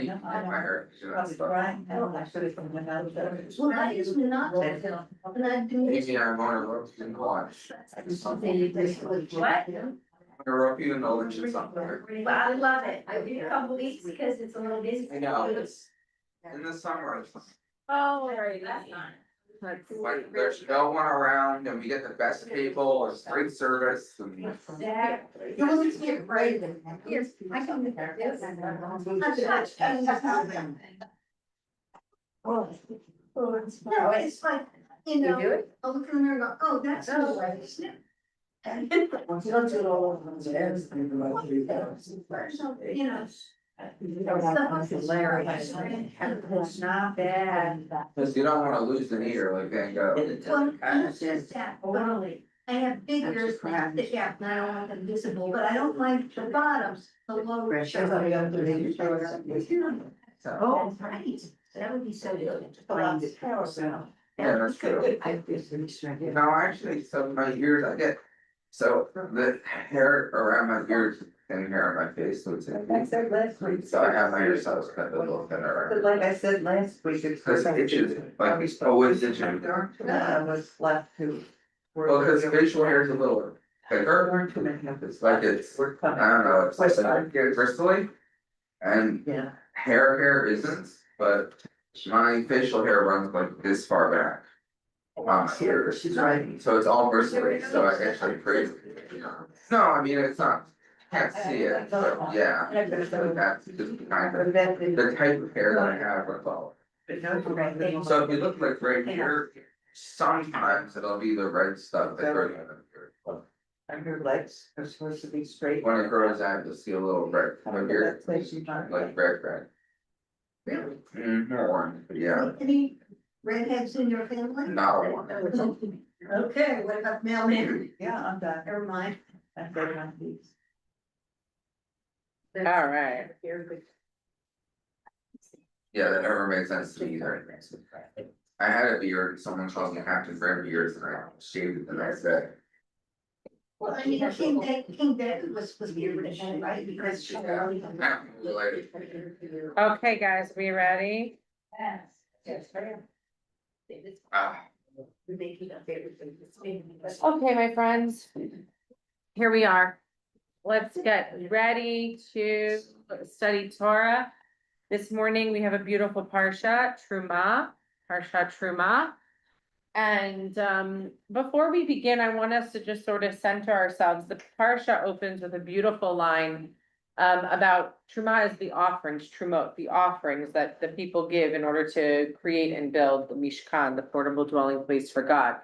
funny. I heard. Well, I used to not. And I do. Maybe I'm on a rope and watch. What? A rope you know which is something. Well, I love it. I do a couple weeks because it's a little busy. I know, it's in the summer, it's Oh, right, that's not. like there's no one around and we get the best table, it's great service and. Exactly. You will just get right. Yes, I come to that. Yes. No, it's like, you know, I'll look in there and go, oh, that's so right, isn't it? And you know. Hilarious. It's not bad. Cause you don't wanna lose the meter like Van Gogh. Well, it's just that, totally. I have figures that stick out, and I don't want them visible, but I don't like the bottoms, the lower. Oh, Oh, right, that would be so good. Yeah, that's true. No, actually, so my ears, I get, so the hair around my ears and hair on my face, so it's. So I have my ears cut a little thinner. But like I said last week, it's. Cause it itches, like it's always itching. I was left to. Well, cause facial hair is a little thicker, Weren't too many of this. it's like it's, I don't know, it's like bristly. And Yeah. hair isn't, but my facial hair runs like this far back. On my ears. She's right. So it's all bristly, so I actually crazy. No, I mean, it's not, can't see it, but yeah, that's just kind of the type of hair that I have with all. So if you look like right here, sometimes it'll be the red stuff that grows out of here. And her legs are supposed to be straight. When it grows out, you'll see a little red, like red. More, but yeah, Any redheads in your family? not one. Okay, what about mailman? Yeah, I'm done. Never mind. I'm better on these. All right. Yeah, that never made sense to me either. I had a beard, someone called me Captain Red Beards and I shaved it the next day. Well, I mean, King David was here with him, right? Because she. I don't really like it. Okay, guys, we ready? Yes. Yes, ma'am. Ah, Okay, my friends. Here we are. Let's get ready to study Torah. This morning, we have a beautiful Parsha, Parsha Truma. And before we begin, I want us to just sort of center ourselves. The Parsha opens with a beautiful line about Truma is the offerings, Trumot, the offerings that the people give in order to create and build the Mishkan, the portable dwelling place for God.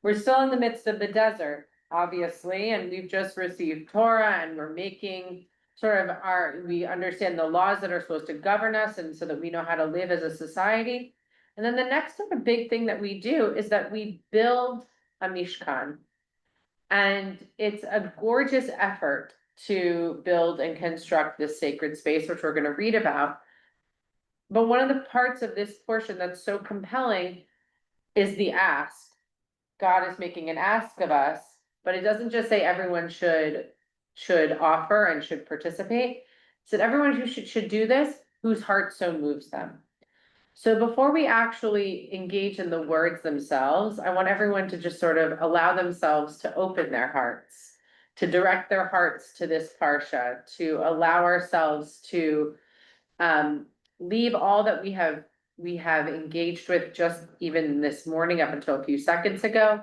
We're still in the midst of the desert, obviously, and we've just received Torah and we're making sort of we understand the laws that are supposed to govern us and so that we know how to live as a society. And then the next sort of big thing that we do is that we build a Mishkan. And it's a gorgeous effort to build and construct this sacred space, which we're going to read about. But one of the parts of this portion that's so compelling is the ask. God is making an ask of us, but it doesn't just say everyone should offer and should participate. It said everyone who should do this, whose heart so moves them. So before we actually engage in the words themselves, I want everyone to just sort of allow themselves to open their hearts, to direct their hearts to this Parsha, to allow ourselves to leave all that we have engaged with just even this morning up until a few seconds ago,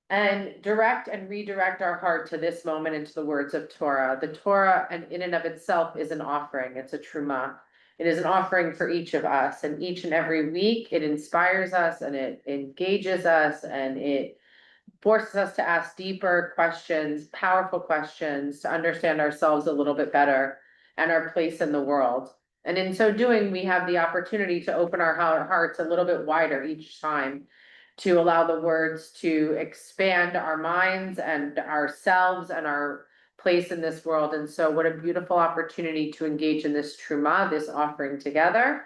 and direct and redirect our heart to this moment into the words of Torah. The Torah, and in and of itself, is an offering. It's a truma. It is an offering for each of us, and each and every week it inspires us and it engages us and it forces us to ask deeper questions, powerful questions, to understand ourselves a little bit better and our place in the world. And in so doing, we have the opportunity to open our hearts a little bit wider each time, to allow the words to expand our minds and ourselves and our place in this world. And so what a beautiful opportunity to engage in this truma, this offering together,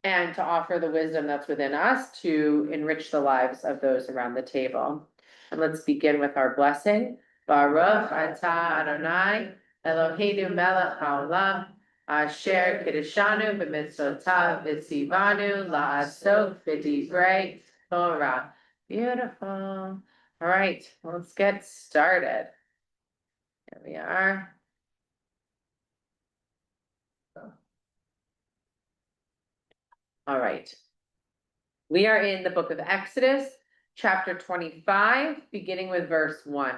and to offer the wisdom that's within us to enrich the lives of those around the table. And let's begin with our blessing. Baruch atah Adonai Eloheinu melech haolam Asher Kiddushanu b'mitzvotav v'tzivanu la'asot b'divrei Torah. Beautiful. All right, let's get started. Here we are. All right. We are in the book of Exodus, chapter 25, beginning with verse 1.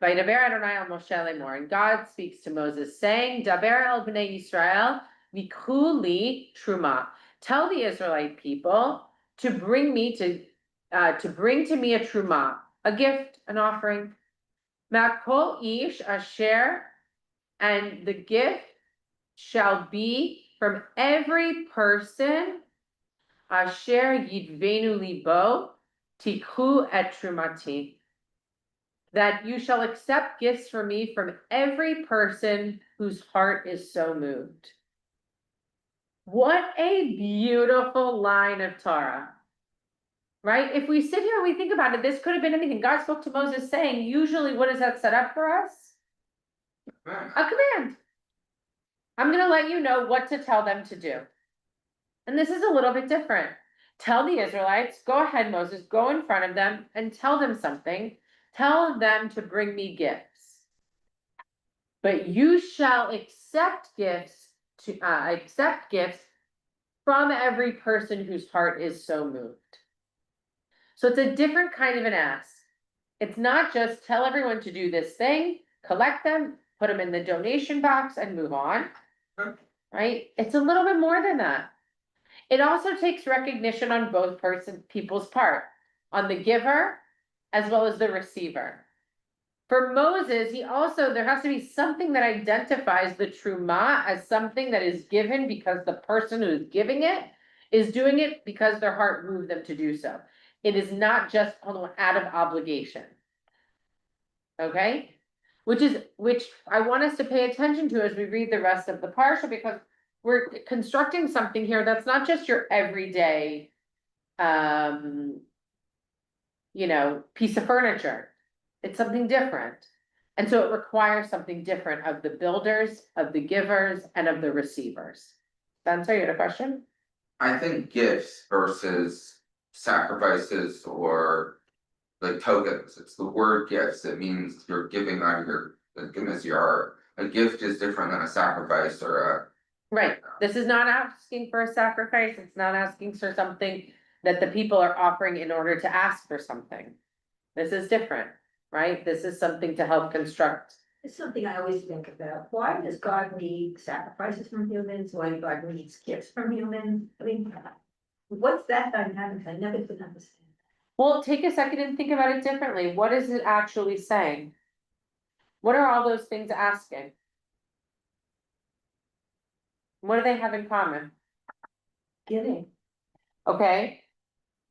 Vaydaber Adonai al Moshe lemor, and God speaks to Moses, saying, Daber el bnei Yisrael, vikhu li truma. Tell the Israelite people to bring to me a truma, a gift, an offering. Makol ish asher, and the gift shall be from every person asher yidvenu libo tikhu et trumati. That you shall accept gifts from me from every person whose heart is so moved. What a beautiful line of Torah, right? If we sit here and we think about it, this could have been anything. God spoke to Moses saying, usually what does that set up for us? A command. I'm going to let you know what to tell them to do. And this is a little bit different. Tell the Israelites, go ahead, Moses, go in front of them and tell them something. Tell them to bring me gifts. But you shall accept gifts from every person whose heart is so moved. So it's a different kind of an ask. It's not just tell everyone to do this thing, collect them, put them in the donation box and move on. Right? It's a little bit more than that. It also takes recognition on both people's part, on the giver as well as the receiver. For Moses, there has to be something that identifies the truma as something that is given because the person who is giving it is doing it because their heart moved them to do so. It is not just out of obligation. Okay? Which I want us to pay attention to as we read the rest of the Parsha, because we're constructing something here that's not just your everyday, piece of furniture. It's something different. And so it requires something different of the builders, of the givers, and of the receivers. Spencer, you had a question? I think gifts versus sacrifices or like tokens, it's the word gifts, it means you're giving on the goodness of your heart. A gift is different than a sacrifice or Right, this is not asking for a sacrifice, it's not asking for something that the people are offering in order to ask for something. This is different, right? This is something to help construct. It's something I always think about. Why does God need sacrifices from humans? Why does God needs gifts from humans? I mean, what's that dynamic? I never could understand. Well, take a second and think about it differently. What is it actually saying? What are all those things asking? What do they have in common? Giving. Okay,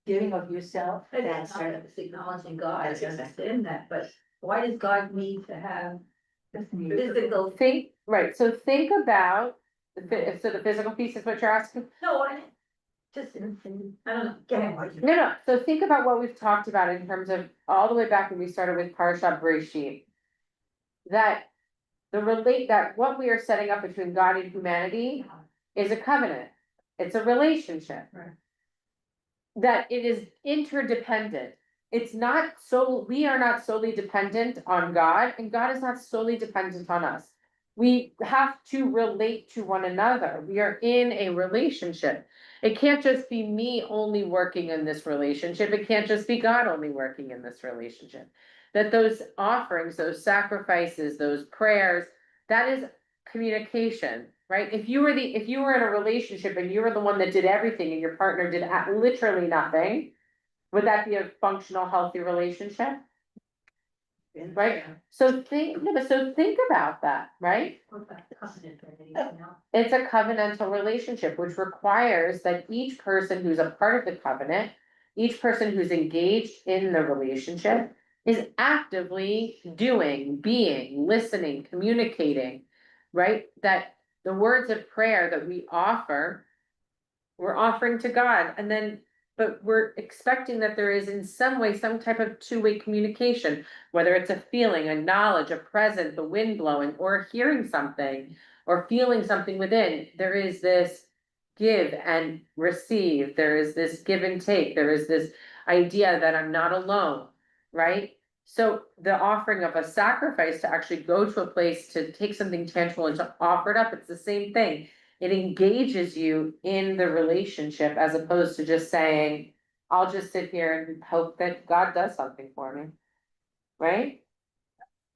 Giving of yourself. That's sort of acknowledging God, I understand that, but why does God need to have physical? so think about, the physical piece is what you're asking? No, I don't know, get it. No, so think about what we've talked about in terms of all the way back when we started with Parsha Bereshit. That what we are setting up between God and humanity is a covenant. It's a relationship. Right. That it is interdependent. We are not solely dependent on God, and God is not solely dependent on us. We have to relate to one another. We are in a relationship. It can't just be me only working in this relationship. It can't just be God only working in this relationship. That those offerings, those sacrifices, those prayers, that is communication, right? If you were in a relationship and you were the one that did everything and your partner did literally nothing, would that be a functional, healthy relationship? Right? So think about that, right? It's a covenantal relationship, which requires that each person who's a part of the covenant, each person who's engaged in the relationship is actively doing, being, listening, communicating, right? That the words of prayer that we offer, we're offering to God, but we're expecting that there is in some way, some type of two-way communication, whether it's a feeling, a knowledge, a present, the wind blowing, or hearing something, or feeling something within, there is this give and receive, there is this give and take, there is this idea that I'm not alone, right? So the offering of a sacrifice to actually go to a place to take something tangible and to offer it up, it's the same thing. It engages you in the relationship as opposed to just saying, I'll just sit here and hope that God does something for me. Right?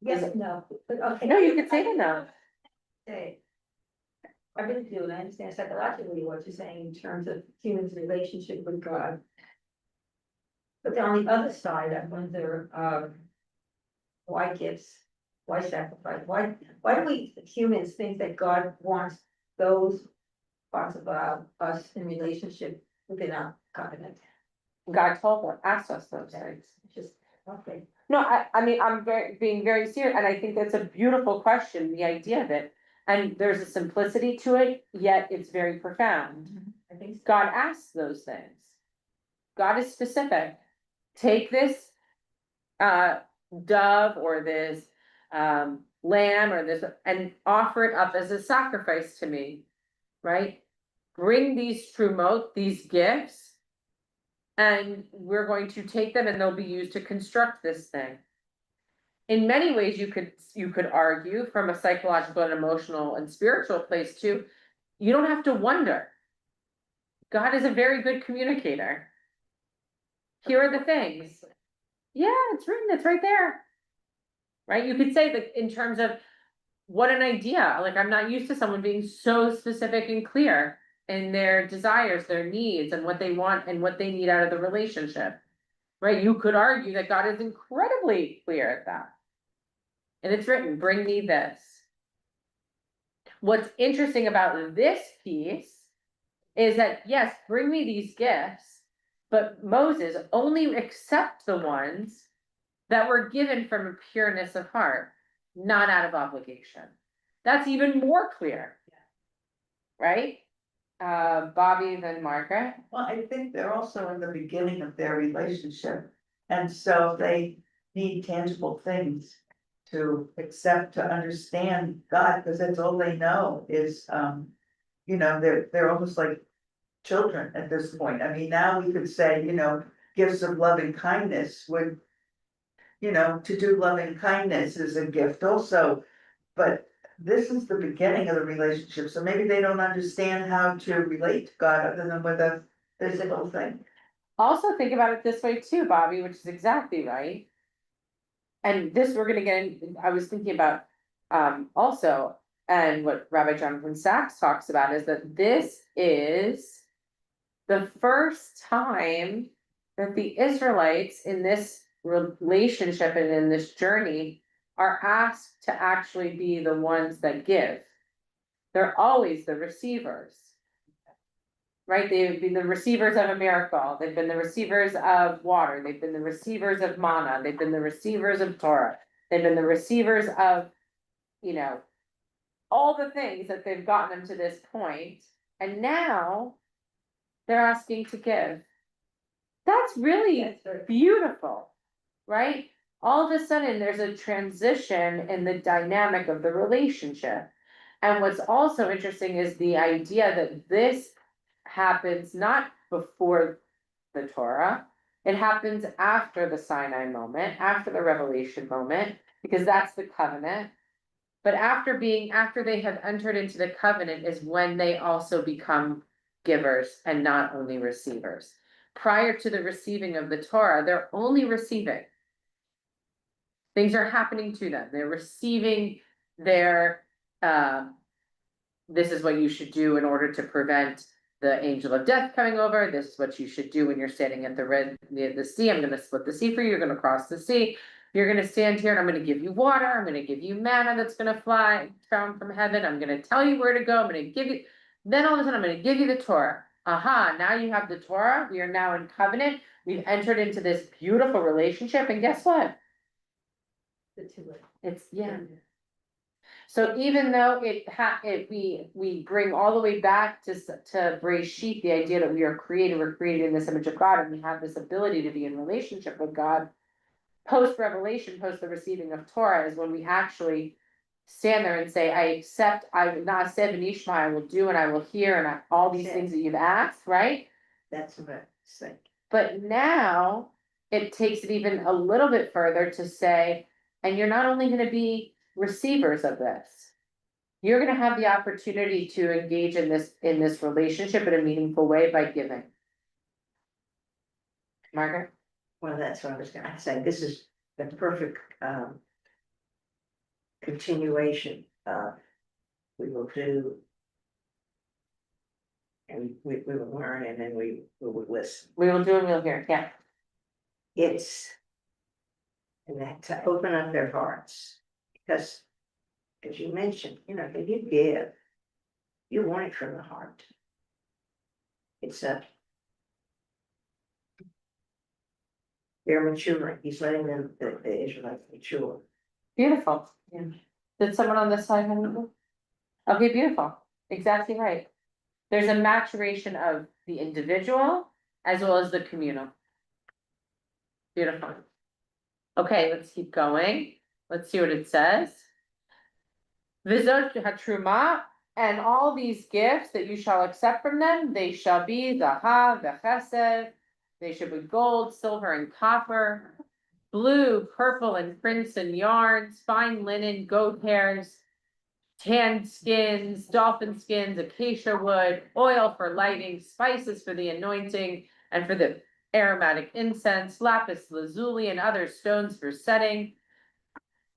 Yes, no, but okay. No, you could say that no. Say, I really do, and I understand psychologically what you're saying in terms of humans' relationship with God. But then on the other side, I wonder, why gifts, why sacrifice, why do we humans think that God wants those parts of us in relationship within our covenant? God told us, asked us those things. It's just, okay. No, I mean, I'm being very serious, and I think that's a beautiful question, the idea of it. And there's a simplicity to it, yet it's very profound. I think so. God asks those things. God is specific. Take this dove or this lamb or this and offer it up as a sacrifice to me, right? Bring these trumot, these gifts, and we're going to take them and they'll be used to construct this thing. In many ways, you could argue from a psychological and emotional and spiritual place too, you don't have to wonder. God is a very good communicator. Here are the things. Yeah, it's written, it's right there. Right? You could say that in terms of what an idea, like I'm not used to someone being so specific and clear in their desires, their needs, and what they want and what they need out of the relationship. Right? You could argue that God is incredibly clear at that. And it's written, bring me this. What's interesting about this piece is that, yes, bring me these gifts, but Moses only accepts the ones that were given from a pureness of heart, not out of obligation. That's even more clear. Right? Bobby, then Margaret. Well, I think they're also in the beginning of their relationship, and so they need tangible things to accept, to understand God, because that's all they know is, they're almost like children at this point. I mean, now we could say, gifts of loving kindness would, to do loving kindness is a gift also, but this is the beginning of the relationship, so maybe they don't understand how to relate to God other than with a physical thing. Also think about it this way too, Bobby, which is exactly right. And this we're gonna get in, I was thinking about also, and what Rabbi Jonathan Sachs talks about is that this is the first time that the Israelites in this relationship and in this journey are asked to actually be the ones that give. They're always the receivers. Right? They've been the receivers of a miracle. They've been the receivers of water. They've been the receivers of manna. They've been the receivers of Torah. They've been the receivers of, all the things that they've gotten them to this point. And now they're asking to give. That's really That's very beautiful, right? All of a sudden, there's a transition in the dynamic of the relationship. And what's also interesting is the idea that this happens not before the Torah, it happens after the Sinai moment, after the revelation moment, because that's the covenant. But after they have entered into the covenant is when they also become givers and not only receivers. Prior to the receiving of the Torah, they're only receiving. Things are happening to them. They're receiving their, this is what you should do in order to prevent the angel of death coming over. This is what you should do when you're standing at the sea. I'm gonna split the sea for you. You're gonna cross the sea. You're gonna stand here and I'm gonna give you water. I'm gonna give you manna that's gonna fly down from heaven. I'm gonna tell you where to go. I'm gonna give you, then all of a sudden I'm gonna give you the Torah. Aha, now you have the Torah. We are now in covenant. We've entered into this beautiful relationship. And guess what? the two. It's, yeah. So even though we bring all the way back to Bereshit, the idea that we're created in this image of God, and we have this ability to be in relationship with God. Post revelation, post the receiving of Torah is when we actually stand there and say, I accept, I will not say Benishma, I will do and I will hear and all these things that you've asked, right? That's what I think. But now it takes it even a little bit further to say, and you're not only gonna be receivers of this. You're gonna have the opportunity to engage in this relationship in a meaningful way by giving. Margaret? Well, that's what I was gonna say. This is the perfect continuation of we will do. And we will learn and then we will listen. We will do and we'll hear, yeah. It's. And that to open up their hearts, because as you mentioned, if you give, you want it from the heart. It's they're maturing, he's letting them, the Israelites mature. Beautiful. Yeah. Did someone on this side have anything? Okay, beautiful, exactly right. There's a maturation of the individual as well as the communal. Beautiful. Okay, let's keep going. Let's see what it says. Vizot hatruma, and all these gifts that you shall accept from them, they shall be zahav v'chesed. They should be gold, silver, and copper, blue, purple, and crimson yarns, fine linen, goat hairs, tanned skins, dolphin skins, acacia wood, oil for lighting, spices for the anointing, and for the aromatic incense, lapis lazuli, and other stones for setting,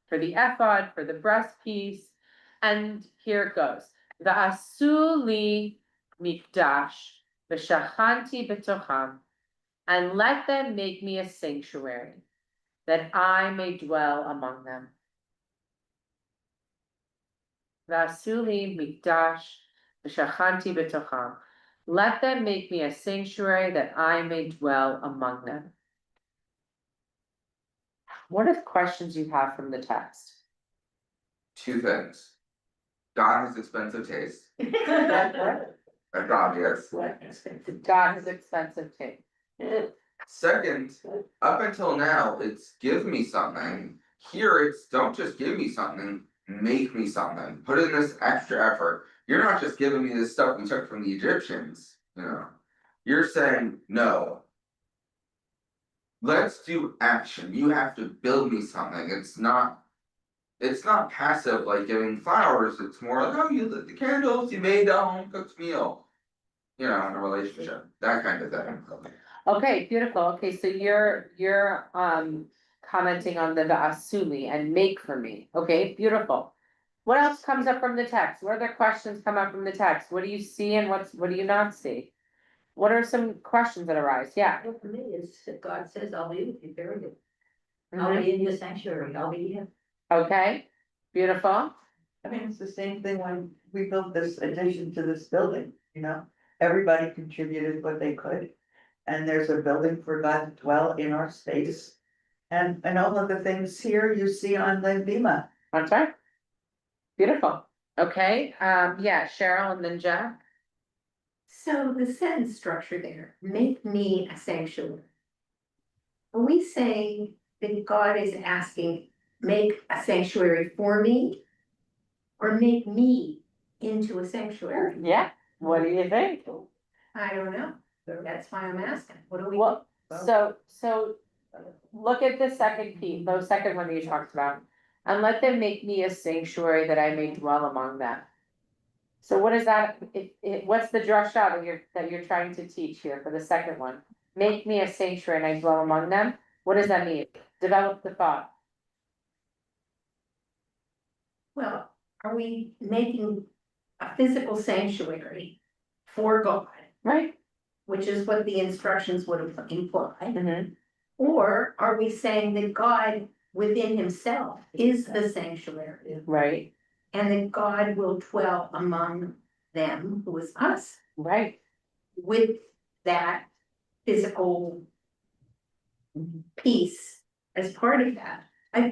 for the ephod, for the breastpiece. And here it goes. Va'asuli mikdash, v'shachanti betocham, and let them make me a sanctuary, that I may dwell among them. Vasuli mikdash v'shachanti betocham. Let them make me a sanctuary that I may dwell among them. What are the questions you have from the text? Two things. God has expensive taste, that's obvious. God has expensive taste. Second, up until now, it's give me something. Here it's don't just give me something, make me something. Put in this extra effort. You're not just giving me this stuff we took from the Egyptians, You're saying, no. Let's do action. You have to build me something. It's not passive like giving flowers. It's more like, oh, you lit the candles, you made a home cooked meal. In a relationship, that kind of thing. Okay, beautiful. Okay, so you're commenting on the va'asuli and make for me. Okay, beautiful. What else comes up from the text? What other questions come up from the text? What do you see and what do you not see? What are some questions that arise? Yeah. Well, for me, it's that God says, I'll be with you, very good. I'll be in your sanctuary, I'll be here. Okay, beautiful. I mean, it's the same thing when we built this addition to this building, everybody contributed what they could. And there's a building for God to dwell in our space. And all of the things here you see on the bima. That's right. Beautiful. Okay, yeah, Cheryl and then Jack. So the sentence structure there, make me a sanctuary. Are we saying that God is asking, make a sanctuary for me? Or make me into a sanctuary? Yeah, what do you think? I don't know, that's why I'm asking, what do we? Well, so look at the second piece, the second one you talked about. And let them make me a sanctuary that I may dwell among them. So what is that? What's the drasha that you're trying to teach here for the second one? Make me a sanctuary and I dwell among them. What does that mean? Develop the thought. Well, are we making a physical sanctuary for God? Right. Which is what the instructions would have implied. Mm-hmm. Or are we saying that God within himself is the sanctuary? Right. And that God will dwell among them, who is us, Right. with that physical piece as part of that.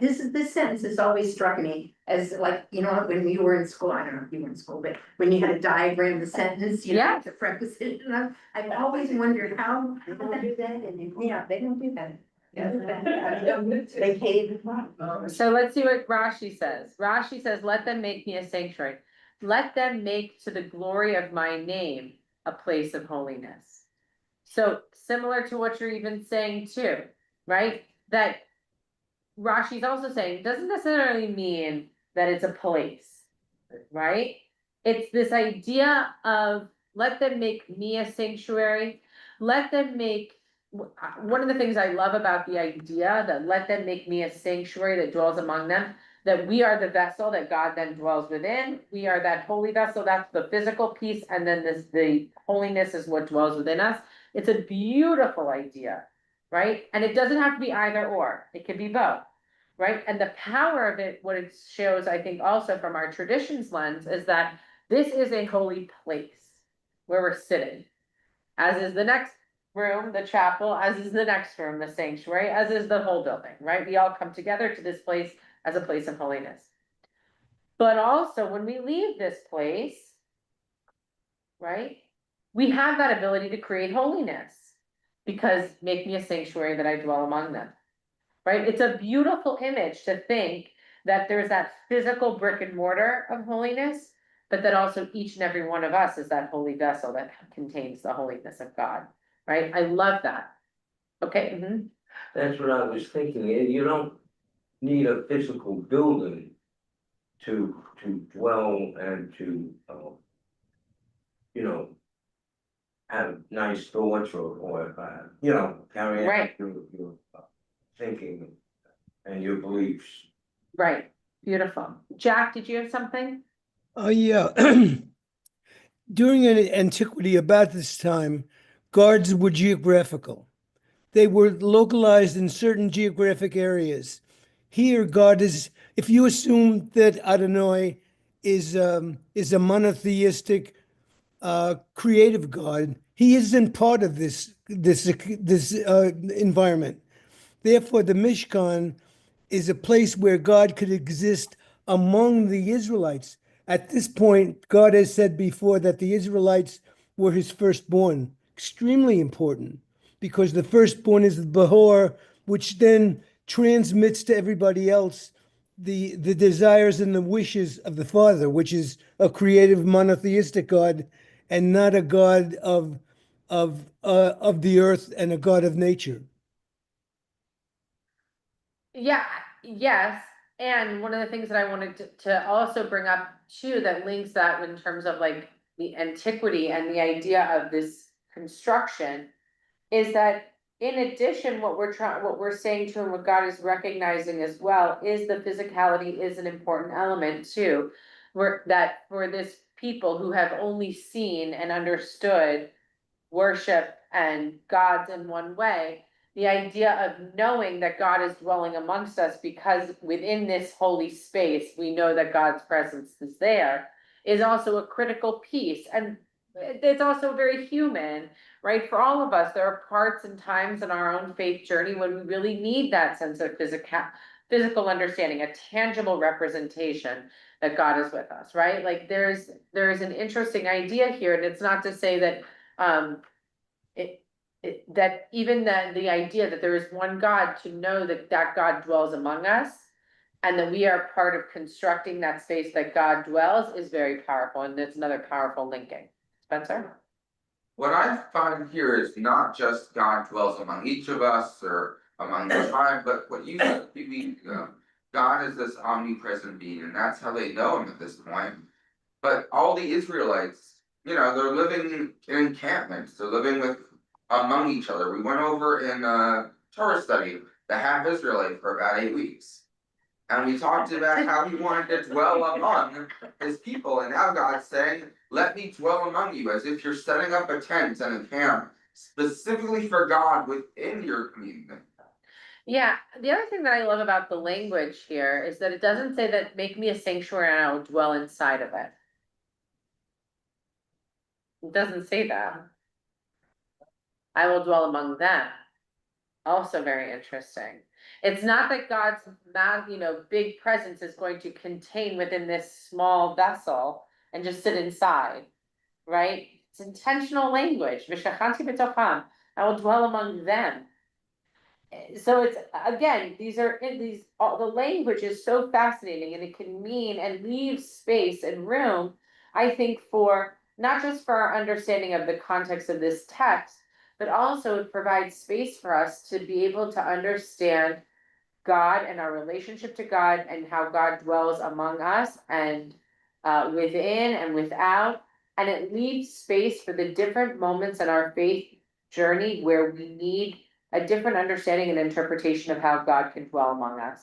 This sentence has always struck me as like, when you were in school, I don't know if you were in school, but when you had a diagram, the sentence, Yeah. the preposition, I've always wondered how they do that, and they don't do that. They hated it. So let's see what Rashi says. Rashi says, let them make me a sanctuary. Let them make to the glory of my name a place of holiness. So similar to what you're even saying too, right? That Rashi's also saying doesn't necessarily mean that it's a place, right? It's this idea of let them make me a sanctuary, let them make. One of the things I love about the idea that let them make me a sanctuary that dwells among them, that we are the vessel that God then dwells within. We are that holy vessel, that's the physical piece, and then the holiness is what dwells within us. It's a beautiful idea, right? And it doesn't have to be either or, it could be both, right? And the power of it, what it shows, I think, also from our traditions lens, is that this is a holy place where we're sitting, as is the next room, the chapel, as is the next room, the sanctuary, as is the whole building, right? We all come together to this place as a place of holiness. But also when we leave this place, right, we have that ability to create holiness, because make me a sanctuary that I dwell among them, right? It's a beautiful image to think that there's that physical brick and mortar of holiness, but that also each and every one of us is that holy vessel that contains the holiness of God, right? I love that. Okay, That's what I was thinking, you don't need a physical building to dwell and to, you know, have nice thoughts or, carry Right. out your thinking and your beliefs. right, beautiful. Jack, did you have something? Oh, yeah. During antiquity, about this time, guards were geographical. They were localized in certain geographic areas. Here, God is, if you assume that Adonai is a monotheistic, creative God, he isn't part of this environment. Therefore, the Mishkan is a place where God could exist among the Israelites. At this point, God has said before that the Israelites were his firstborn, extremely important, because the firstborn is the Behor, which then transmits to everybody else the desires and the wishes of the Father, which is a creative monotheistic God and not a God of the earth and a God of nature. Yeah, yes, and one of the things that I wanted to also bring up too, that links that in terms of like the antiquity and the idea of this construction, is that in addition, what we're saying to him, what God is recognizing as well, is the physicality is an important element too. That for this people who have only seen and understood worship and gods in one way, the idea of knowing that God is dwelling amongst us because within this holy space, we know that God's presence is there, is also a critical piece. And it's also very human, right? For all of us, there are parts and times in our own faith journey when we really need that sense of physical understanding, a tangible representation that God is with us, right? Like there's an interesting idea here, and it's not to say that that even the idea that there is one God, to know that God dwells among us and that we are part of constructing that space that God dwells is very powerful, and it's another powerful linking. Spencer? What I find here is not just God dwells among each of us or among the tribe, but what you said a few weeks ago. God is this omnipresent being, and that's how they know him at this point. But all the Israelites, they're living in encampments, they're living among each other. We went over in Torah study, the half Israelite, for about 8 weeks. And we talked about how he wanted to dwell among his people, and now God's saying, let me dwell among you, as if you're setting up a tent and a camp specifically for God within your community. Yeah, the other thing that I love about the language here is that it doesn't say that make me a sanctuary and I will dwell inside of it. It doesn't say that. I will dwell among them. Also very interesting. It's not that God's big presence is going to contain within this small vessel and just sit inside, right? It's intentional language. I will dwell among them. so it's, again, all the language is so fascinating, and it can mean and leave space and room, I think, for not just for our understanding of the context of this text, but also it provides space for us to be able to understand God and our relationship to God and how God dwells among us and within and without. And it leaves space for the different moments in our faith journey where we need a different understanding and interpretation of how God can dwell among us,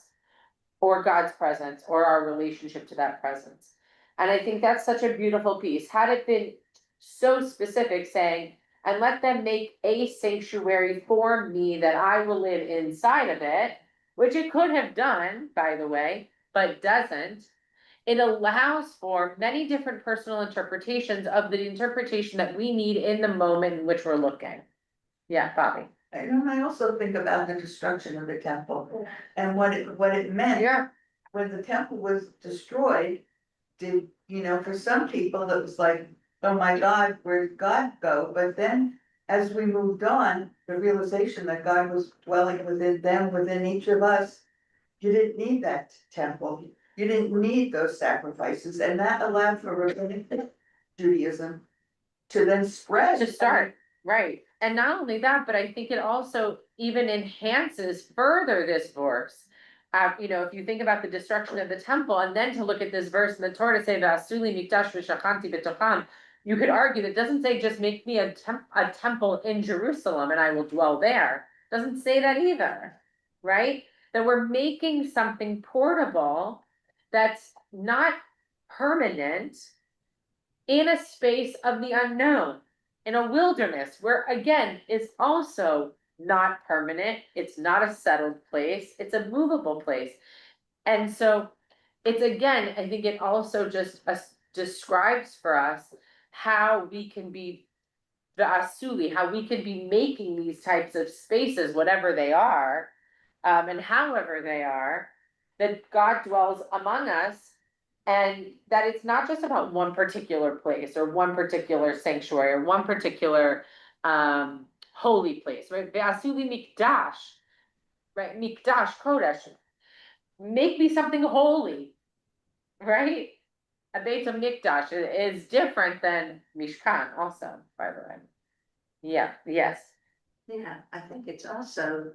or God's presence, or our relationship to that presence. And I think that's such a beautiful piece. Had it been so specific, saying, and let them make a sanctuary for me that I will live inside of it, which it could have done, by the way, but doesn't. It allows for many different personal interpretations of the interpretation that we need in the moment in which we're looking. Yeah, Bobby. And I also think about the destruction of the temple and what it meant. Yeah. When the temple was destroyed, for some people, it was like, oh my God, where'd God go? But then, as we moved on, the realization that God was dwelling within them, within each of us, you didn't need that temple. You didn't need those sacrifices, and that allowed for rabbinic Judaism to then spread. To start, right. And not only that, but I think it also even enhances further this verse. If you think about the destruction of the temple, and then to look at this verse in the Torah to say, "V'asuli mikdash v'shachanti b'tocham," you could argue that doesn't say just make me a temple in Jerusalem and I will dwell there. Doesn't say that either, right? That we're making something portable that's not permanent in a space of the unknown, in a wilderness where, again, it's also not permanent. It's not a settled place. It's a movable place. And so it's, again, I think it also just describes for us how we can be the asuli, how we can be making these types of spaces, whatever they are, and however they are, that God dwells among us, and that it's not just about one particular place or one particular sanctuary or one particular holy place, right? Ve'asuli mikdash, right? Mikdash kodesh. Make me something holy, right? A Beit HaMikdash is different than Mishkan also, by the way. Yeah, yes. Yeah, I think it's also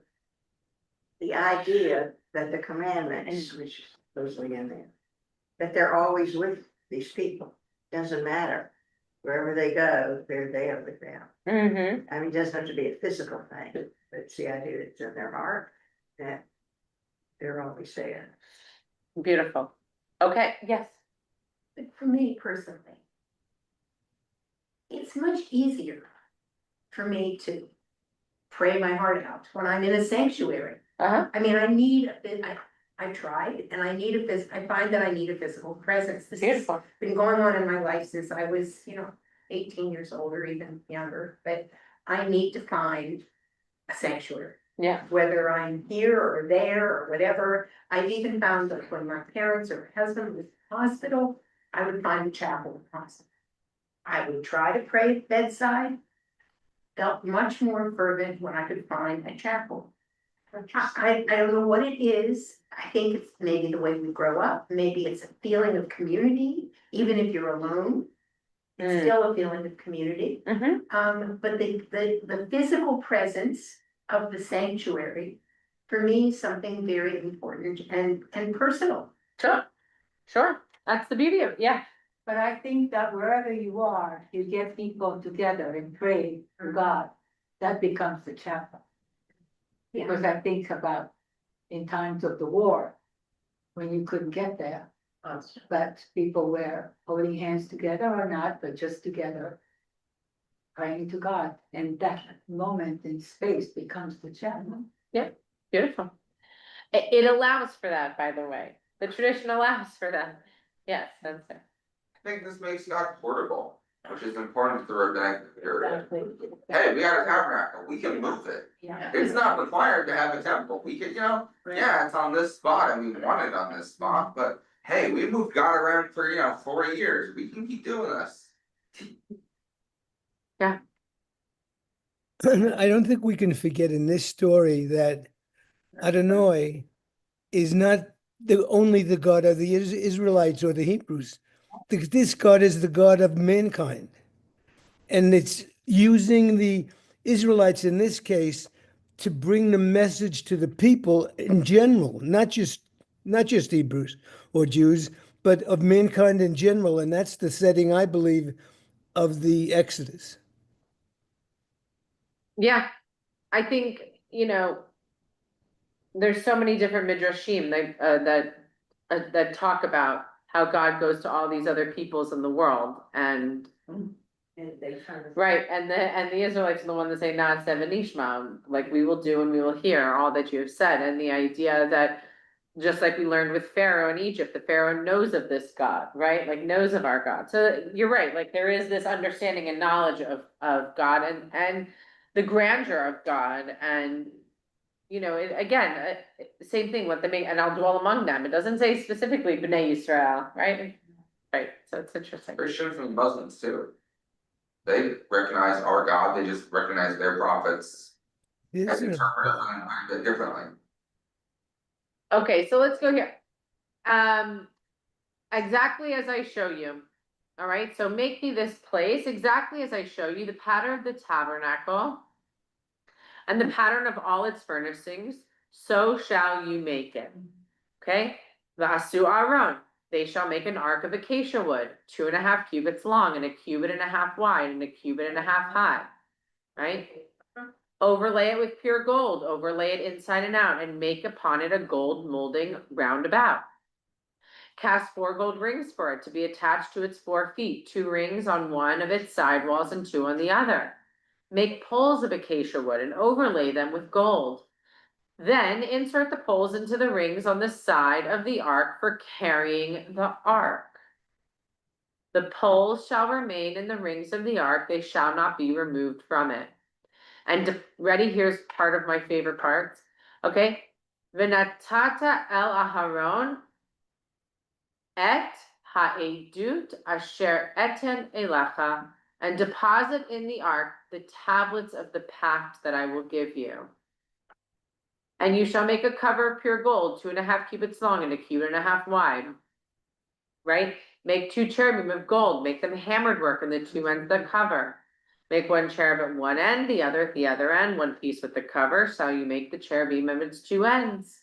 the idea that the commandments, which is supposedly in there, that they're always with these people. Doesn't matter. Wherever they go, they're there with them. Mm-hmm. I mean, it doesn't have to be a physical thing, but it's the idea that it's in their heart, that they're always there. Beautiful. Okay, yes. But for me personally, it's much easier for me to pray my heart out when I'm in a sanctuary. Uh-huh. I mean, I need a bit, I tried, and I find that I need a physical presence. This has Beautiful. been going on in my life since I was, 18 years old or even younger, but I need to find a sanctuary. Yeah. Whether I'm here or there or whatever. I've even found that when my parents or my husband was in the hospital, I would find a chapel in the hospital. I would try to pray at bedside. Felt much more fervent when I could find a chapel. I don't know what it is. I think it's maybe the way we grow up. Maybe it's a feeling of community, even if you're alone. It's still a feeling of community. Mm-hmm. But the physical presence of the sanctuary, for me, is something very important and personal. Sure. That's the beauty of it. Yeah. But I think that wherever you are, you get people together and pray to God, that becomes the chapel. Because I think about in times of the war, when you couldn't get there, but people were holding hands together or not, but just together, praying to God, and that moment in space becomes the chapel. Yeah. Beautiful. It allows for that, by the way. The tradition allows for that. Yes, that's it. I think this makes God portable, which is important to the rabbinic period. Exactly. Hey, we got a tabernacle, we can move it. Yeah. It's not required to have a temple, we could, yeah, it's on this spot and we want it on this spot, but hey, we moved God around for, 40 years, we can keep doing this. I don't think we can forget in this story that Adonai, is not only the God of the Israelites or the Hebrews. This God is the God of mankind. And it's using the Israelites in this case to bring the message to the people in general, not just Hebrews or Jews, but of mankind in general. And that's the setting, I believe, of the Exodus. Yeah, I think, there's so many different midrashim that talk about how God goes to all these other peoples in the world, and right, and the Israelites are the one that say not seven nishma, like we will do and we will hear all that you have said, and the idea that just like we learned with Pharaoh in Egypt, the Pharaoh knows of this God, right? Like knows of our God. So you're right, like there is this understanding and knowledge of God and the grandeur of God, and again, same thing, what they make, and I'll dwell among them. It doesn't say specifically B'nai Yisrael, right? Right, so it's interesting. Christians and Muslims too. They recognize our God, they just recognize their prophets and Israel. interpret it a bit differently. Okay, so let's go here. Exactly as I show you. All right, so make me this place exactly as I show you, the pattern of the tabernacle and the pattern of all its furnishings, so shall you make it. Okay, Vasu Aaron, they shall make an ark of acacia wood, 2.5 cubits long, and 1.5 cubits wide, and 1.5 cubits high. Right? Overlay it with pure gold, overlay it inside and out, and make upon it a gold molding round about. Cast 4 gold rings for it to be attached to its 4 feet, 2 rings on one of its side walls and 2 on the other. Make poles of acacia wood and overlay them with gold. Then insert the poles into the rings on the side of the ark for carrying the ark. The poles shall remain in the rings of the ark, they shall not be removed from it. And ready, here's part of my favorite parts. Okay. V'natata el Aharon et ha'edut asher eten elecha, and deposit in the ark the tablets of the pact that I will give you. And you shall make a cover of pure gold, 2.5 cubits long and 1.5 cubits wide. Right? Make 2 cherubim of gold, make them hammered work in the 2 ends of the cover. Make 1 cherub at one end, the other at the other end, 1 piece with the cover, so you make the cherubim of its 2 ends.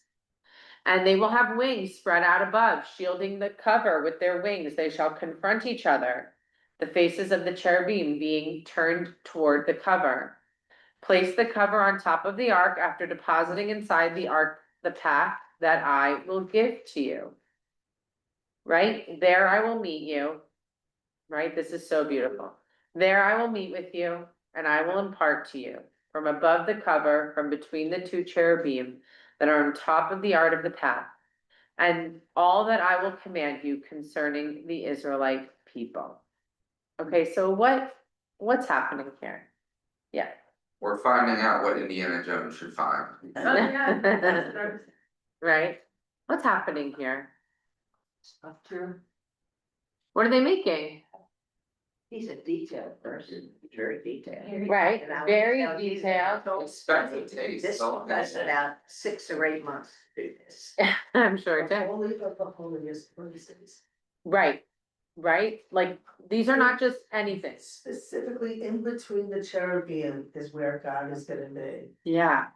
And they will have wings spread out above, shielding the cover with their wings. They shall confront each other, the faces of the cherubim being turned toward the cover. Place the cover on top of the ark after depositing inside the ark the pact that I will give to you. Right? There I will meet you. Right? This is so beautiful. There I will meet with you, and I will impart to you from above the cover, from between the 2 cherubim that are on top of the ark of the pact, and all that I will command you concerning the Israelite people. Okay, so what's happening here? Yeah. We're finding out what Indiana Jones should find. Right? What's happening here? Structure. What are they making? He's a detailed person, very detailed. Right, And I will very tell you detailed. that Expensive taste. This lasted about 6 or 8 months to do this. I'm sure it did. Holy of the holiest places. Right, right? Like, these are not just anything. Specifically in between the cherubim is where God is gonna be. Yeah,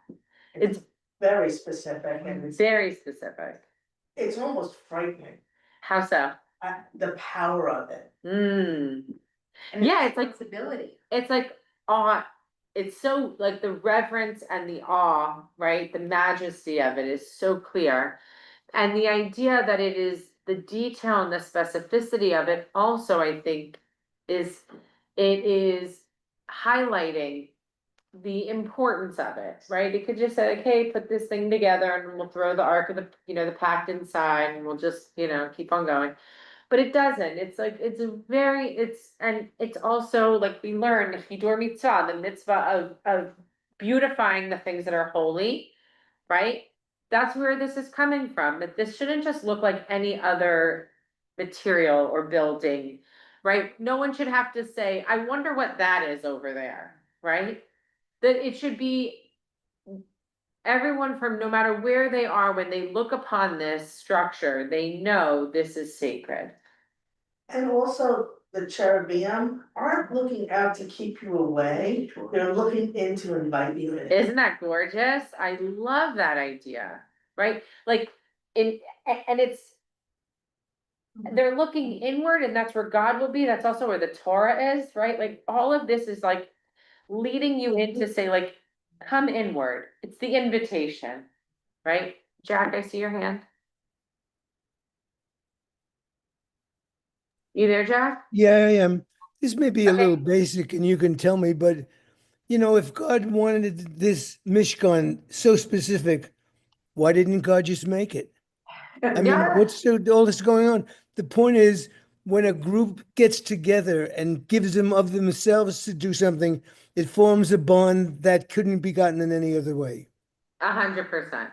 it's Very specific and very specific. it's almost frightening, How so? the power of it. And Yeah, it's like responsibility. it's like awe. It's so like the reverence and the awe, right? The majesty of it is so clear. And the idea that it is the detail and the specificity of it also, I think, it is highlighting the importance of it, right? It could just say, like, hey, put this thing together and we'll throw the ark of the pact inside and we'll just, keep on going. But it doesn't. It's like, and it's also like we learn the Hidur Mitzvah, the mitzvah of beautifying the things that are holy, right? That's where this is coming from, that this shouldn't just look like any other material or building, right? No one should have to say, I wonder what that is over there, right? That it should be everyone from no matter where they are, when they look upon this structure, they know this is sacred. And also the cherubim aren't looking out to keep you away, they're looking in to invite you in. Isn't that gorgeous? I love that idea, right? Like and it's, they're looking inward and that's where God will be. That's also where the Torah is, right? Like all of this is like leading you in to say like, come inward. It's the invitation, right? Jack, I see your hand. You there, Jack? Yeah, I am. This may be a Okay. little basic and you can tell me, but if God wanted this Mishkan so specific, why didn't God just make it? I mean, Yeah. what's all this going on? The point is, when a group gets together and gives them of themselves to do something, it forms a bond that couldn't be gotten in any other way. 100%.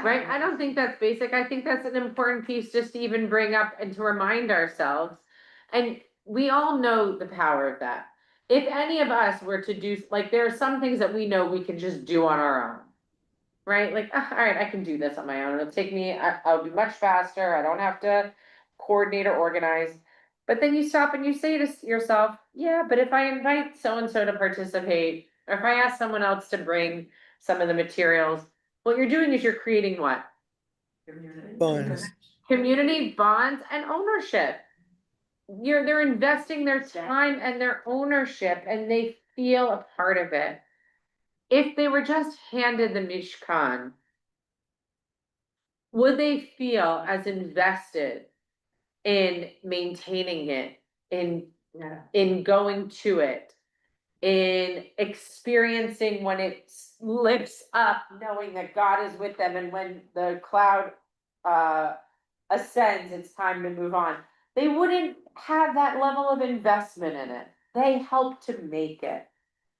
Right? I don't think that's basic. I think that's an important piece just to even bring up and to remind ourselves. And we all know the power of that. If any of us were to do, like, there are some things that we know we can just do on our own. Right? Like, all right, I can do this on my own. It'll take me, I'll be much faster. I don't have to coordinate or organize. But then you stop and you say to yourself, yeah, but if I invite so-and-so to participate, or if I ask someone else to bring some of the materials, what you're doing is you're creating what? Bonds. Community bonds and ownership. They're investing their time and their ownership and they feel a part of it. If they were just handed the Mishkan, would they feel as invested in maintaining it, in going to it, in experiencing when it lifts up, knowing that God is with them, and when the cloud ascends, it's time to move on. They wouldn't have that level of investment in it. They helped to make it.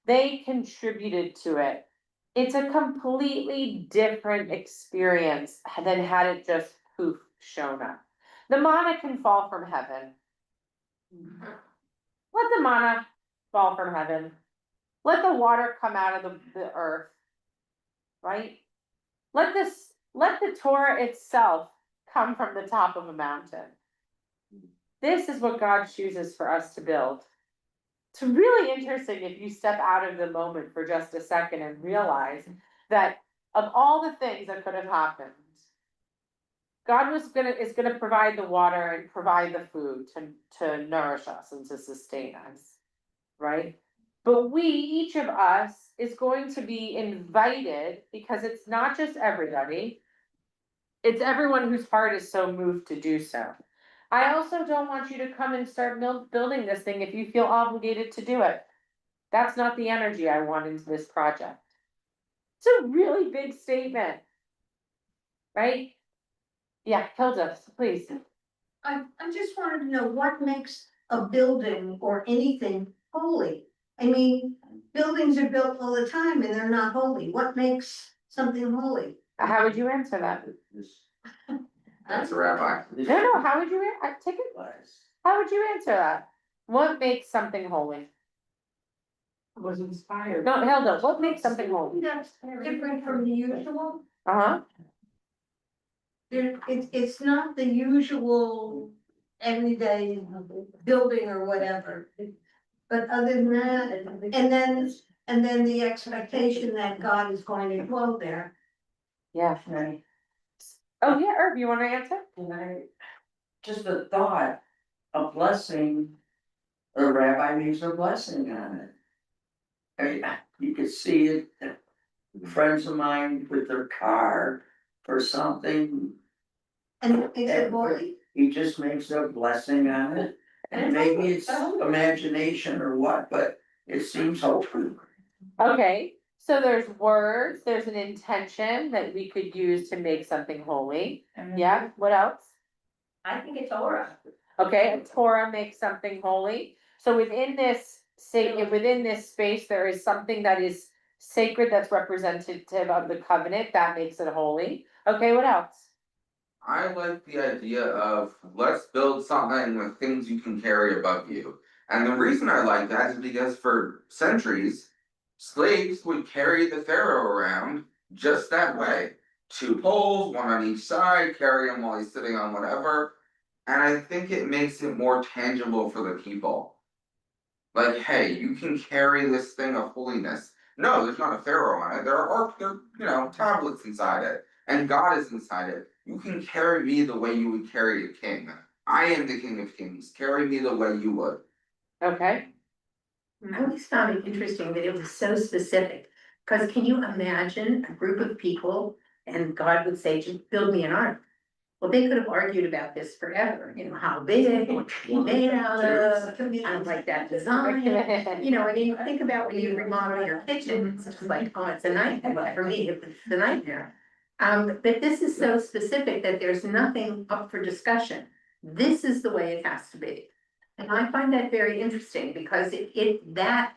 They contributed to it. It's a completely different experience than had it just poof shown up. The manna can fall from heaven. Let the manna fall from heaven. Let the water come out of the earth. Right? Let the Torah itself come from the top of a mountain. This is what God chooses for us to build. It's really interesting if you step out of the moment for just a second and realize that of all the things that could have happened, God is gonna provide the water and provide the food to nourish us and to sustain us, right? But each of us is going to be invited because it's not just everybody, it's everyone whose heart is so moved to do so. I also don't want you to come and start building this thing if you feel obligated to do it. That's not the energy I want into this project. It's a really big statement, right? Yeah, Hilda, please. I just wanted to know what makes a building or anything holy? I mean, buildings are built all the time and they're not holy. What makes something holy? How would you answer that? That's a rabbi. No, how would you, take it? How would you answer that? What makes something holy? Was inspired. No, Hilda, what makes something holy? That's different from the usual. Uh-huh. It's not the usual everyday building or whatever. But other than that, and then the expectation that God is going to dwell there. Yeah. Right. Oh, yeah, Herb, you wanna answer? And just the thought, a blessing, a rabbi makes a blessing on it. I mean, you could see it, friends of mine with their car for something, And it makes it holy. he just makes a blessing on it. And maybe it's imagination or what, but it seems holy. Okay, so there's words, there's an intention that we could use to make something holy. Yeah, what else? I think it's Torah. Okay, a Torah makes something holy. So within this space, there is something that is sacred that's representative of the covenant, that makes it holy. Okay, what else? I like the idea of let's build something with things you can carry above you. And the reason I like that is because for centuries, slaves would carry the pharaoh around just that way. 2 poles, 1 on each side, carry him while he's sitting on whatever. And I think it makes it more tangible for the people. Like, hey, you can carry this thing of holiness. No, there's not a pharaoh on it. There are, tablets inside it, and God is inside it. You can carry me the way you would carry a king. I am the King of Kings. Carry me the way you would. Okay, I always found it interesting that it was so specific, because can you imagine a group of people and God would say, just build me an ark? Well, they could have argued about this forever, how big, what to be made out of, I don't like that design. I mean, think about when you remodel your kitchen, it's just like, oh, it's a nightmare, for me, it's a nightmare. But this is so specific that there's nothing up for discussion. This is the way it has to be. And I find that very interesting because that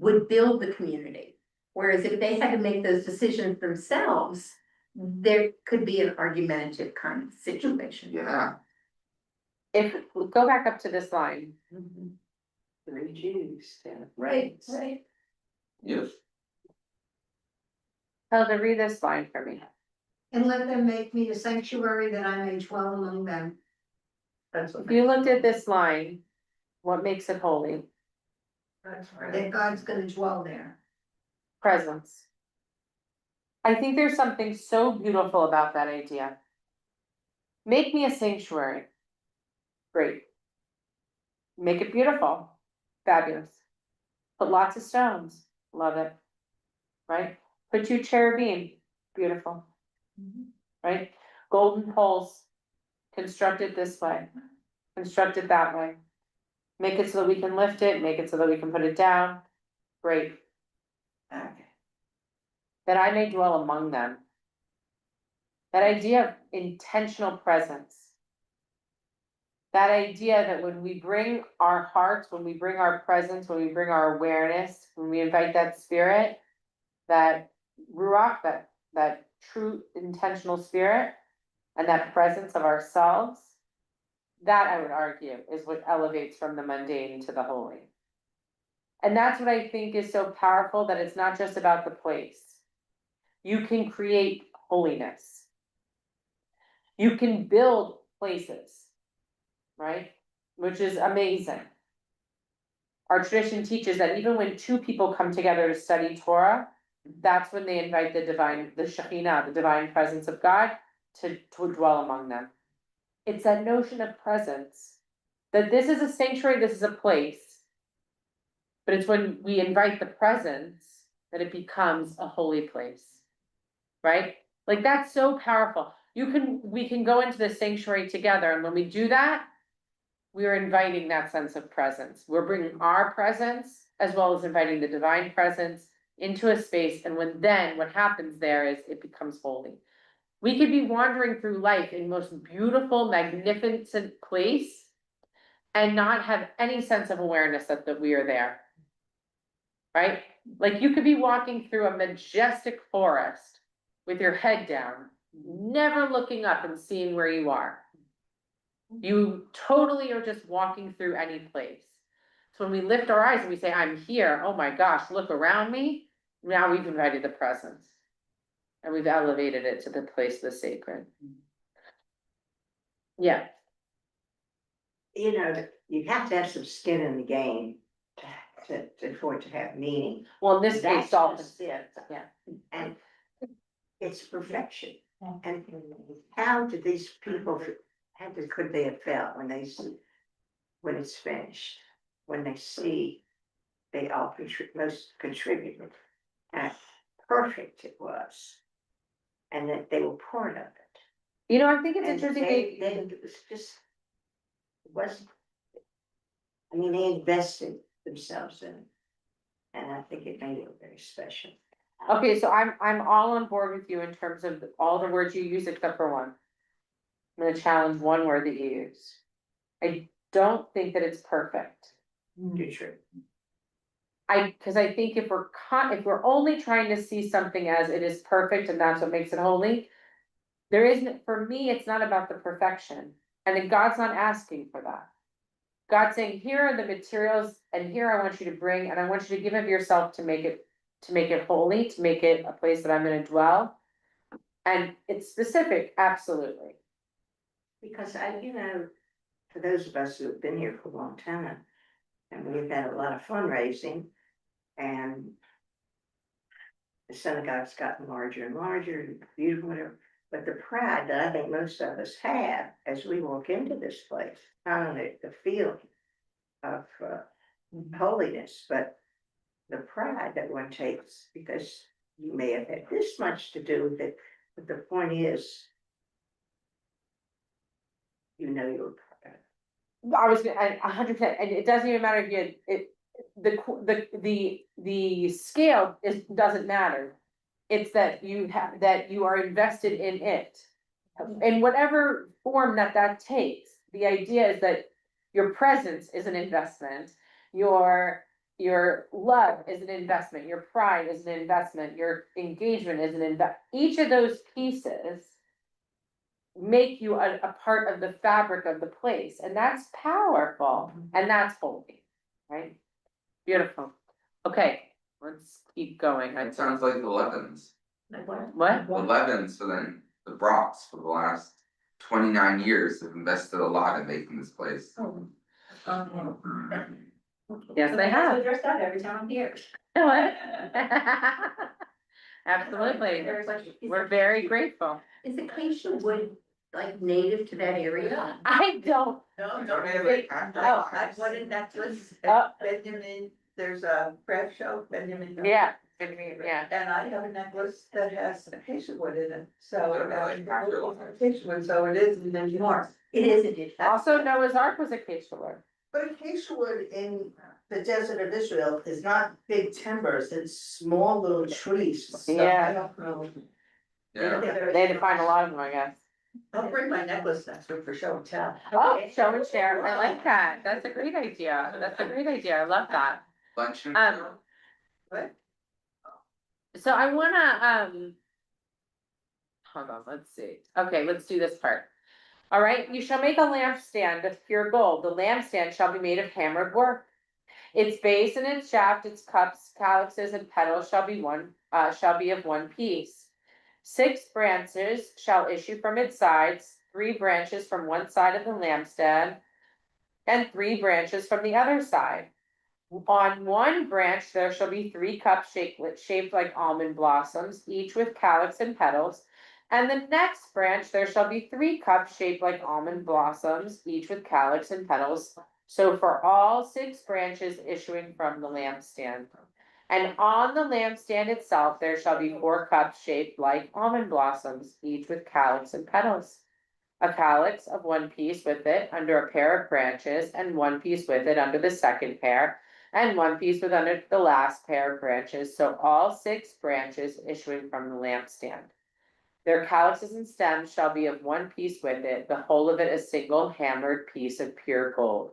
would build the community. Whereas if they had to make those decisions themselves, there could be an argumentative kind of situation. Yeah. if, go back up to this line. 3 Jews, Right. Yes. Helga, read this line for me. And let them make me a sanctuary that I may dwell among them. That's what If you looked at this line, what makes it holy? That God's gonna dwell there. Presence. I think there's something so beautiful about that idea. Make me a sanctuary. Great. Make it beautiful. Fabulous. Put lots of stones. Love it. Right? Put 2 cherubim. Beautiful. Right? Golden poles. Construct it this way. Construct it that way. Make it so that we can lift it. Make it so that we can put it down. Great. Okay. That I may dwell among them. That idea of intentional presence. That idea that when we bring our hearts, when we bring our presence, when we bring our awareness, when we invite that spirit, that ruach, that true intentional spirit, and that presence of ourselves, that I would argue is what elevates from the mundane to the holy. And that's what I think is so powerful, that it's not just about the place. You can create holiness. You can build places, right? Which is amazing. Our tradition teaches that even when 2 people come together to study Torah, that's when they invite the Shekhinah, the divine presence of God, to dwell among them. It's that notion of presence, that this is a sanctuary, this is a place. But it's when we invite the presence that it becomes a holy place. Right? Like, that's so powerful. We can go into the sanctuary together, and when we do that, we are inviting that sense of presence. We're bringing our presence as well as inviting the divine presence into a space, and what happens there is it becomes holy. We could be wandering through life in the most beautiful, magnificent place and not have any sense of awareness that we are there. Right? Like, you could be walking through a majestic forest with your head down, never looking up and seeing where you are. You totally are just walking through any place. So when we lift our eyes and we say, I'm here, oh my gosh, look around me. Now we've invited the presence. And we've elevated it to the place of the sacred. Yeah. You have to have some skin in the game for it to have meaning. Well, in this That's case, dolphins, just it. yeah. And it's perfection. And how did these people, could they have felt when it's finished? When they see they all most contributed, how perfect it was. And that they were part of it. I think it's And interesting. it was just, it wasn't, they invested themselves in it. And I think it made it very special. Okay, so I'm all on board with you in terms of all the words you use except for one. I'm gonna challenge one word that you use. I don't think that it's perfect. You're true. Cause I think if we're only trying to see something as it is perfect and that's what makes it holy, for me, it's not about the perfection. And then God's not asking for that. God's saying, here are the materials, and here I want you to bring, and I want you to give of yourself to make it to make it holy, to make it a place that I'm gonna dwell. And it's specific, absolutely. Because for those of us who have been here for a long time, and we've had a lot of fundraising, and the synagogue's gotten larger and larger, and beautiful, whatever. But the pride that I think most of us have as we walk into this place, not only the feeling of holiness, but the pride that one takes, because you may have had this much to do with it, but the point is, you're proud. I was, 100%, and it doesn't even matter if you, the scale doesn't matter. It's that you are invested in it. In whatever form that takes, the idea is that your presence is an investment, your love is an investment, your pride is an investment, your engagement is an each of those pieces make you a part of the fabric of the place, and that's powerful, and that's holy, right? Beautiful. Okay, let's keep going. It sounds like the Levens. Like what? What? The Levens, so then the Bronx for the last 29 years have invested a lot in making this place. Oh. Yes, they have. Dressed up every time I'm here. What? Absolutely, we're very grateful. Is acacia wood like native to that area? I don't, No, Don't they have wait, a cacti? no, I went in necklace Oh. at Benjamin, there's a craft show, Benjamin. yeah, And yeah, I have a necklace that has acacia wood in it, so. Really? Acacia wood, so it is in New York. It is indeed. also Noah's Ark was acacia wood. But acacia wood in the desert of Israel is not big timbers, it's small little trees. So Yeah. I don't know. Yeah, They had to find a lot of them, I guess. I'll bring my necklace next week for show and tell. Oh, show and share, I like that, that's a great idea, I love that. luncheon. What? So I wanna, hold on, let's see, okay, let's do this part. All right, you shall make a lampstand of pure gold, the lampstand shall be made of hammered work. Its base and its shaft, its cups, calyxes, and petals shall be of one piece. 6 branches shall issue from its sides, 3 branches from one side of the lampstand, and 3 branches from the other side. On one branch there shall be 3 cups shaped like almond blossoms, each with calyx and petals. And the next branch there shall be 3 cups shaped like almond blossoms, each with calyx and petals. So for all 6 branches issuing from the lampstand. And on the lampstand itself there shall be 4 cups shaped like almond blossoms, each with calyx and petals. A calyx of one piece with it under a pair of branches, and one piece with it under the second pair, and one piece with under the last pair of branches, so all 6 branches issuing from the lampstand. Their calyxes and stems shall be of one piece with it, the whole of it a single hammered piece of pure gold.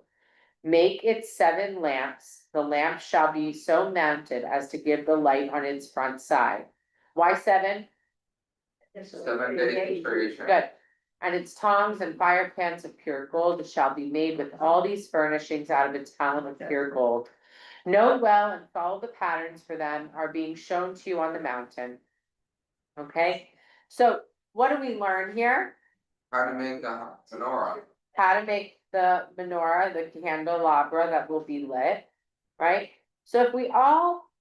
Make it 7 lamps, the lamp shall be so mounted as to give the light on its front side. Why 7? 7 days creation. Good. And its tongs and fire pans of pure gold shall be made with all these furnishings out of its talent of pure gold. Note well and follow the patterns for them are being shown to you on the mountain. Okay, so what do we learn here? How to make a menorah. How to make the menorah, the candelabra that will be lit, right? So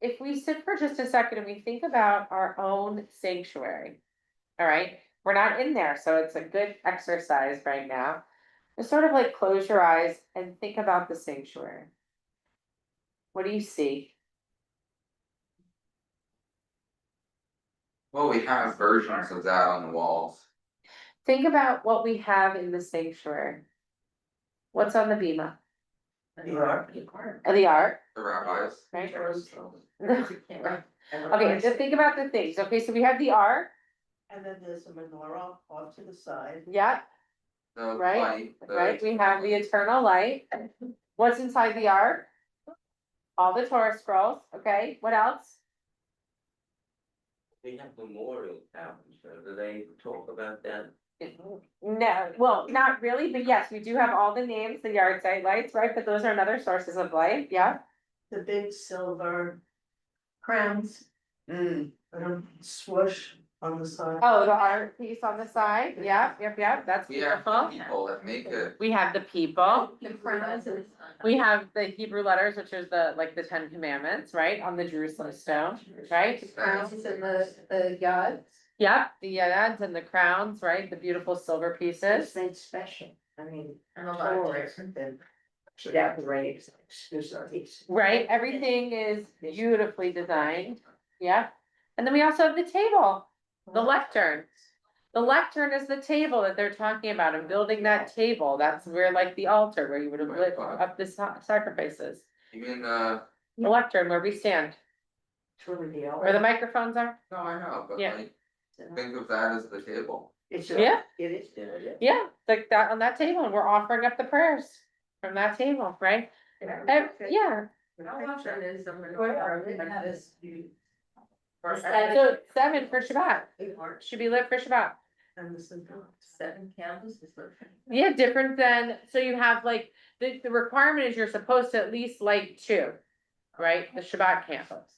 if we sit for just a second and we think about our own sanctuary, all right? We're not in there, so it's a good exercise right now. Just sort of like close your eyes and think about the sanctuary. What do you see? Well, we have versions of that on the walls. Think about what we have in the sanctuary. What's on the bima? The art. The art, The rabbis. right? Okay, just think about the things. Okay, so we have the art, And then there's a menorah off to the side. yeah, The Right, light, right? We have the eternal light. What's inside the ark? All the Torah scrolls, okay, what else? They have memorial towns, so do they talk about that? No, well, not really, but yes, we do have all the names, the yard site lights, right? But those are another sources of light, yeah? The big silver Crowns. Swoosh on the side. Oh, the art piece on the side, yep, that's We have beautiful. people that make it. We have the people, The crowns is. we have the Hebrew letters, which is like the Ten Commandments, right, on the Jerusalem stone, right? The crowns and the yod. Yep, the yads and the crowns, right, the beautiful silver It's pieces, made special, I mean. And a lot of Torah different. than decorated, it's. right, everything is beautifully designed, yeah. And then we also have the table, the lectern. The lectern is the table that they're talking about, and building that table, that's where like the altar, where you would have lit up the sacrifices. You mean, The lectern where we stand, Truly the. where the microphones are, no, I know, but Yeah. like, think of that as the table. It's. Yeah. It is, it is. yeah, like that on that table, and we're offering up the prayers from that table, right? Yeah, How often is the menorah like this? so 7 for Shabbat, should be lit for Shabbat. And this is. 7 candles is the. Yeah, different than, so you have like, the requirement is you're supposed to at least light 2, right, the Shabbat candles.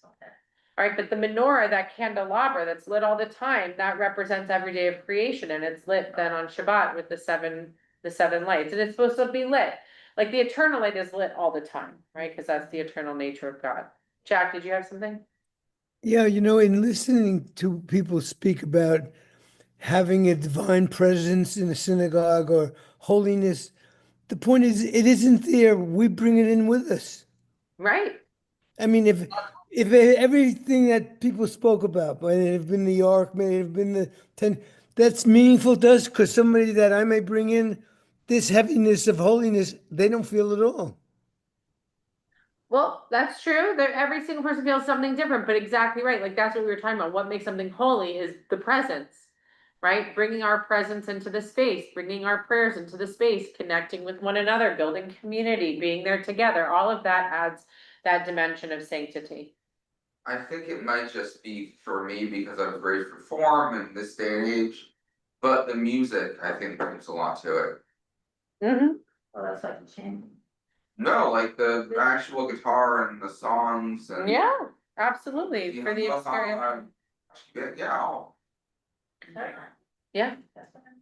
Alright, but the menorah, that candelabra that's lit all the time, that represents every day of creation, and it's lit then on Shabbat with the seven lights, and it's supposed to be lit. Like the eternal light is lit all the time, right, cause that's the eternal nature of God. Jack, did you have something? Yeah, in listening to people speak about having a divine presence in a synagogue or holiness, the point is, it isn't there. We bring it in with us. Right, I mean, if everything that people spoke about, may it have been the ark, may it have been the 10, that's meaningful to us because somebody that I may bring in this heaviness of holiness, they don't feel at all. well, that's true, that every single person feels something different, but exactly right, like that's what we were talking about, what makes something holy is the presence. Right, bringing our presence into the space, bringing our prayers into the space, connecting with one another, building community, being there together, all of that adds that dimension of sanctity. I think it might just be for me because I was raised Reform in this day and age, but the music, I think, brings a lot to it. Mm-hmm. Well, that's like a change. No, like the actual guitar and the songs and. Yeah, absolutely, You for the know, experience. Yeah. Yeah.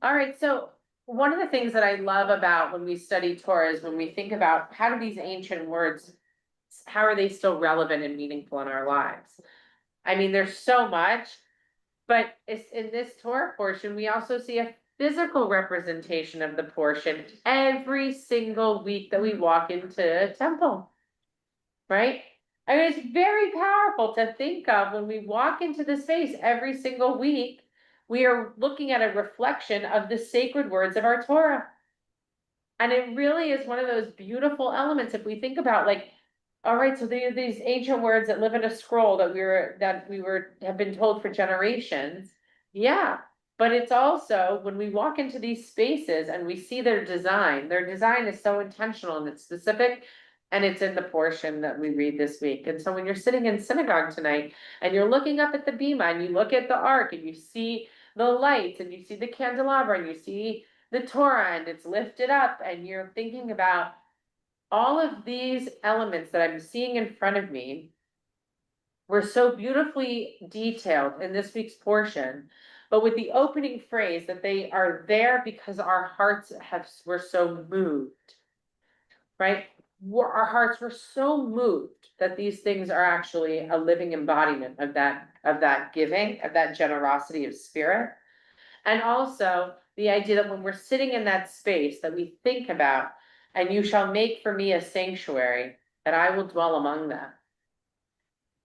All right, so one of the things that I love about when we study Torah is when we think about how do these ancient words, how are they still relevant and meaningful in our lives? I mean, there's so much, but it's in this Torah portion, we also see a physical representation of the portion every single week that we walk into a temple. Right? I mean, it's very powerful to think of when we walk into the space every single week, we are looking at a reflection of the sacred words of our Torah. And it really is one of those beautiful elements if we think about like, all right, so there are these ancient words that live in a scroll that have been told for generations. Yeah, but it's also when we walk into these spaces and we see their design is so intentional and it's specific. And it's in the portion that we read this week. And so when you're sitting in synagogue tonight and you're looking up at the bema and you look at the ark and you see the lights and you see the candelabra and you see the Torah and it's lifted up and you're thinking about all of these elements that I'm seeing in front of me were so beautifully detailed in this week's portion, but with the opening phrase that they are there because our hearts were so moved, right? Our hearts were so moved that these things are actually a living embodiment of that giving, of that generosity of spirit. And also the idea that when we're sitting in that space that we think about, and you shall make for me a sanctuary, that I will dwell among them.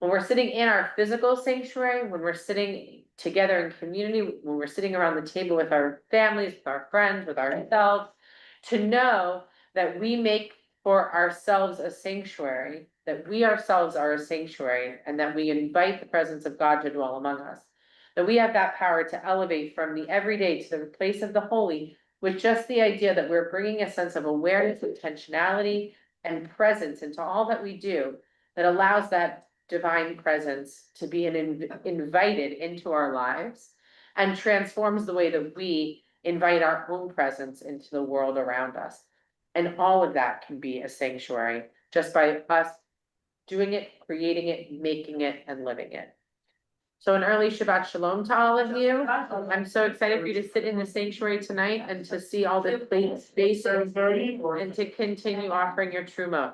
When we're sitting in our physical sanctuary, when we're sitting together in community, when we're sitting around the table with our families, with our friends, with ourselves, to know that we make for ourselves a sanctuary, that we ourselves are a sanctuary, and that we invite the presence of God to dwell among us. That we have that power to elevate from the everyday to the place of the holy, with just the idea that we're bringing a sense of awareness, intentionality, and presence into all that we do, that allows that divine presence to be invited into our lives and transforms the way that we invite our own presence into the world around us. And all of that can be a sanctuary just by us doing it, creating it, making it, and living it. So an early Shabbat Shalom to all of you. I'm so excited for you to sit in the sanctuary tonight and to see all the plates, spaces, and to continue offering your truma.